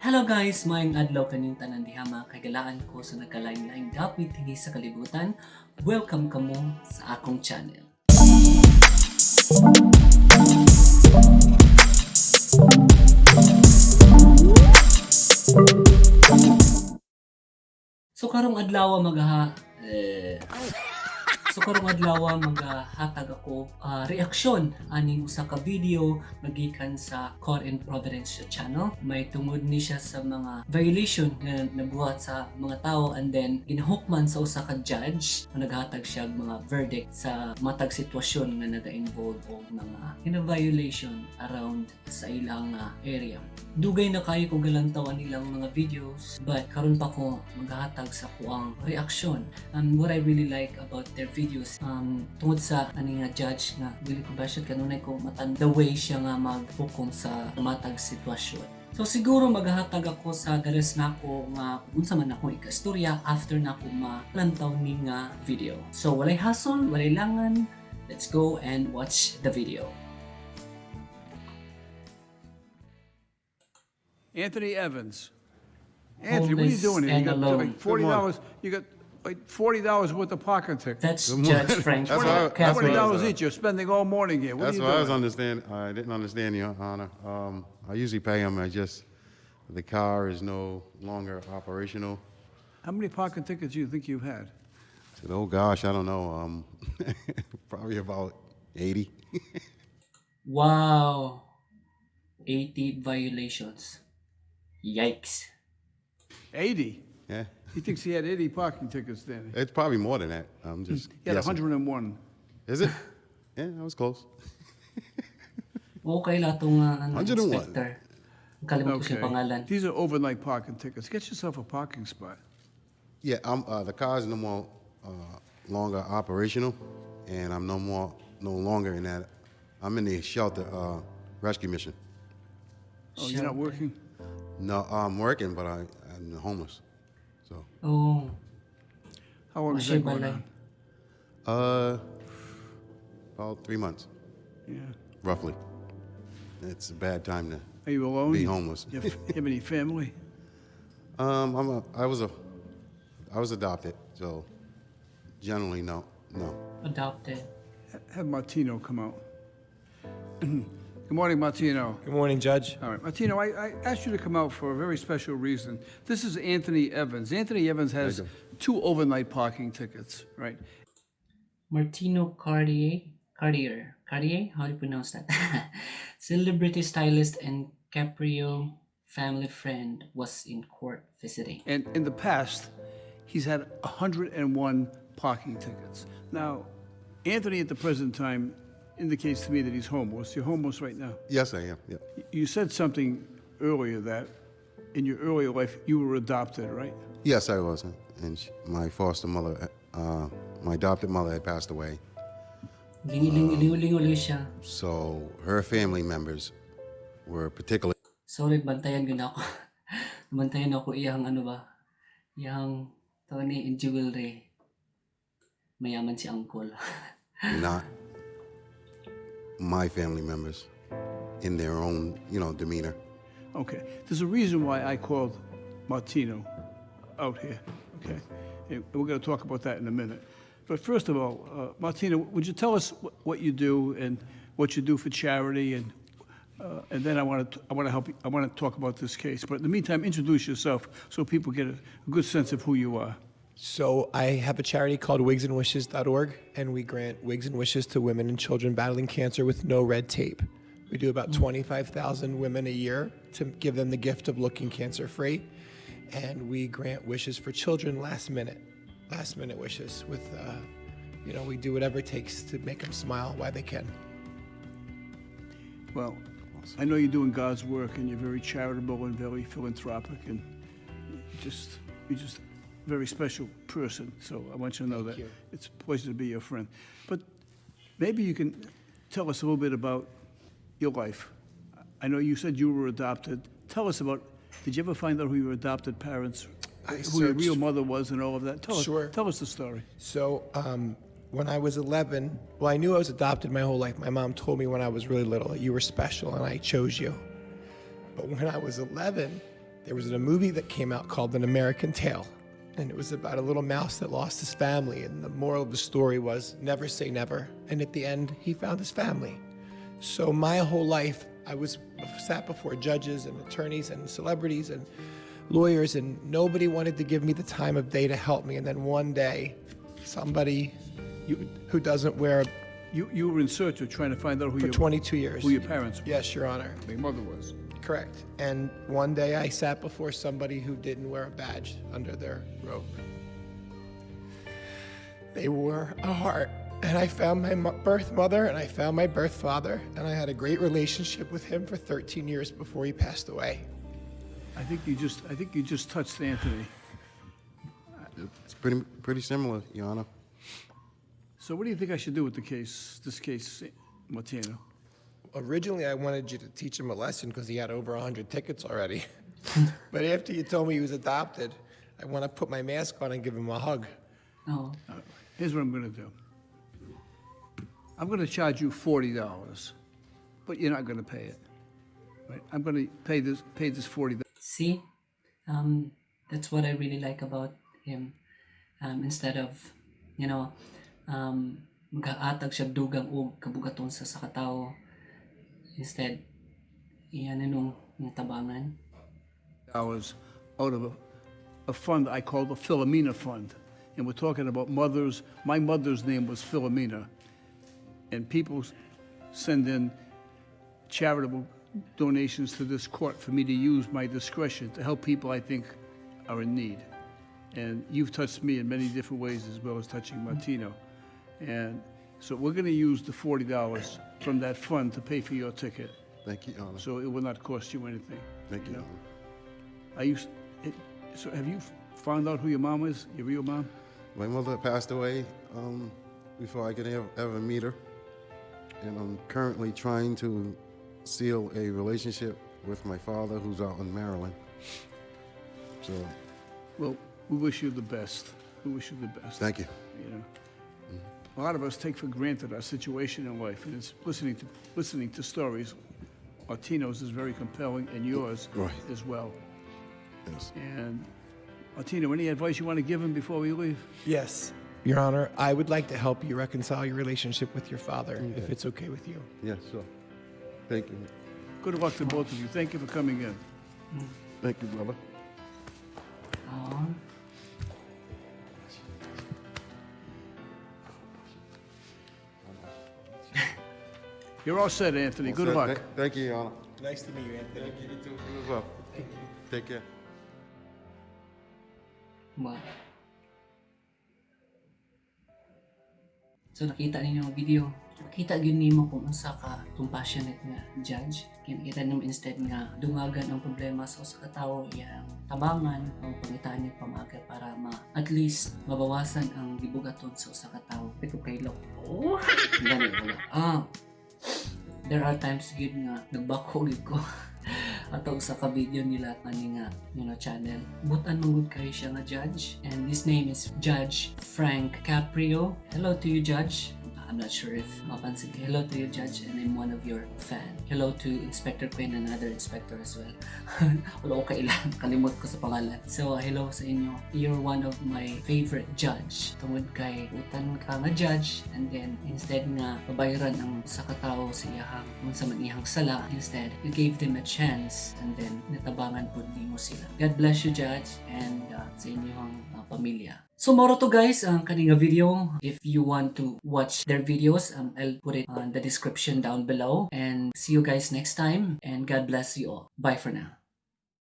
Hello guys! Maayong adlaw kaning tanan diha mga kagalaan ko sa nagkalain-laing dapit dinhi sa kalibutan. Welcome kamo sa akong channel. So karong adlaw maghatag ako reaksyon aning usa ka video magikan sa Caught in Providence channel. May tungod ni siya sa mga violation nga nabuhat sa mga tao, and then ginahukman sa usa ka judge nga naghatag siya og mga verdict sa matag sitwasyon nga naga-involve og mga violation around sa ilang area. Dugay na kayo kung galantawan nilang mga videos, but karon pa ko maghatag sa kuang reaksyon. What I really like about their videos, tungod sa ani nga judge nga dili ko basyo kanunay ko matan the way siya nga maghukom sa matag sitwasyon. So siguro maghatag ako sa gares nako nga unsa man akong ikastorya after nako malantaw ni nga video. So walay hassle, walay langan. Let's go and watch the video. Anthony Evans. Anthony, what are you doing here? You got like $40. You got like $40 worth of parking tickets. That's Judge Frank Caprio. $20 each. You're spending all morning here. What That's are you what doing? I didn't understand, Your Honor. I usually pay them. The car is no longer operational. How many parking tickets do you think you've had? I said, oh gosh, I don't know. Probably about 80. Wow. 80 violations. Yikes. 80? Yeah, He thinks he had 80 parking tickets then. it's probably more than that. I'm just He had guessing. 101. Is it? Yeah, I was close. Okay la itong 101. inspector. Kalimut ko siyang pangalan. These are overnight parking tickets. Get yourself a parking spot. Yeah, the car is no more longer operational, and I'm no longer in that. I'm in the shelter rescue mission. Oh, you're not working? No, I'm working, but I'm homeless. So, Oh. How long is that going balay. on? about 3 months, Yeah. roughly. It's a bad time to Are you alone? be homeless. You have any family? I was adopted, so generally no. Adopted. Have Martino come out. Good morning, Martino. Good morning, Judge. All right, Martino, I asked you to come out for a very special reason. This is Anthony Evans. Anthony Evans has 2 overnight parking tickets, right? Martino Cartier? How do you pronounce that? Celebrity stylist and Caprio family friend was in court visiting. And in the past, he's had 101 parking tickets. Now, Anthony at the present time indicates to me that he's homeless. You're homeless right now. Yes, I am. Yeah. You said something earlier that in your earlier life you were adopted, right? Yes, I was, and my foster mother, my adopted mother, had passed away. Lingo siya. So her family members were particularly. Sorry, bantayan ko na ako. Bantayan ako iyang iyang Tony in jewelry. Mayaman si uncle. Not my family members in their own, demeanor. Okay. There's a reason why I called Martino out here, okay? And we're going to talk about that in a minute. But first of all, Martino, would you tell us what you do and what you do for charity, and then I want to help you. I want to talk about this case. But in the meantime, introduce yourself so people get a good sense of who you are. So I have a charity called wigsandwishes.org, and we grant wigs and wishes to women and children battling cancer with no red tape. We do about 25,000 women a year to give them the gift of looking cancer-free, and we grant wishes for children last minute wishes with, we do whatever it takes to make them smile while they can. Well, I know you're doing God's work, and you're very charitable and very philanthropic, and you're just a very special person. So I want you to know that it's a pleasure to be your friend. But maybe you can tell us a little bit about your life. I know you said you were adopted. Tell us about, did you ever find out who your adopted parents, who your real mother was and all of that? Tell us the story. So when I was 11, I knew I was adopted my whole life. My mom told me when I was really little that you were special and I chose you. But when I was 11, There was a movie that came out called An American Tale, and it was about a little mouse that lost his family, and the moral of the story was never say never, and at the end, he found his family. So my whole life, I was sat before judges and attorneys and celebrities and lawyers, and nobody wanted to give me the time of day to help me, and then one day, somebody who doesn't wear You were in search of trying to find out for 22 years. who your parents were. Yes, Your Honor. My mother was. Correct. And one day I sat before somebody who didn't wear a badge under their robe. They wore a heart. And I found my birth mother and I found my birth father. And I had a great relationship with him for 13 years before he passed away. I think you just touched Anthony. It's pretty similar, Your Honor. So what do you think I should do with this case, Martino? Originally, I wanted you to teach him a lesson because he had over 100 tickets already. But after you told me he was adopted, I want to put my mask on and give him a hug. Oh, Here's what I'm going to do. I'm going to charge you $40, but you're not going to pay it. Right? I'm going to pay this $40. see? That's what I really like about him. Instead of, mag-aatag siya dugang og kabugaton sa katao. Instead, iyan nung tabangan. Dollars out of a fund I call the Philomena Fund. And we're talking about mothers. My mother's name was Philomena. And people send in charitable donations to this court for me to use my discretion to help people I think are in need. And you've touched me in many different ways as well as touching Martino. And so we're going to use the $40 from that fund to pay for your ticket. Thank you, Your Honor. So it will not cost you anything. Thank you, Your Honor. So have you found out who your mom is, your real mom? My mother passed away before I could ever meet her. And I'm currently trying to seal a relationship with my father who's out in Maryland. So, Well, we wish you the best. We wish you the best. thank you. A lot of us take for granted our situation in life, and it's listening to stories. Martino's is very compelling, and yours Right. as well. Yes. And Martino, any advice you want to give him before we leave? Yes. Your Honor, I would like to help you reconcile your relationship with your father, if it's okay with you. Yes, sir. Thank you. Good luck to both of you. Thank you for coming in. Thank you, brother. Oh. You're all set, Anthony. Good luck. Thank you, Your Honor. Nice to meet you, Anthony. Thank you, you too. You as well. Take care. Ba? So nakita ninyo ang video. Nakita gyud nimo kung unsa ka compassionate nga judge. Kinakita nimo instead nga dungagan ang problema sa usa ka tawo iyang tabangan ang pangitaan niya pamaga para at least mabawasan ang gibugaton sa usa ka tawo. Pero kaylok. Oh, gani wala. There are times gyud nga nagbako gyud ko. Atong sa ka-video nila ani nga channel. Butan mong good kayo siya nga judge. And his name is Judge Frank Caprio. Hello to you, Judge. I'm not sure if mapansin. Hello to you, Judge, and I'm one of your fan. Hello to Inspector Quinn, another inspector as well. Wala ko kailan, kalimot ko sa pangalan. So, hello sa inyo. You're one of my favorite judge. Tungod kay utan ka nga judge, and then instead nga pabayran ang sa katao sa iyahang sa manihang sala, instead you gave them a chance, and then natabangan po mo sila. God bless you, Judge, and sa inyong pamilya. So moro to guys ang kaninga video. If you want to watch their videos, I'll put it on the description down below. And see you guys next time. And God bless you all. Bye for now.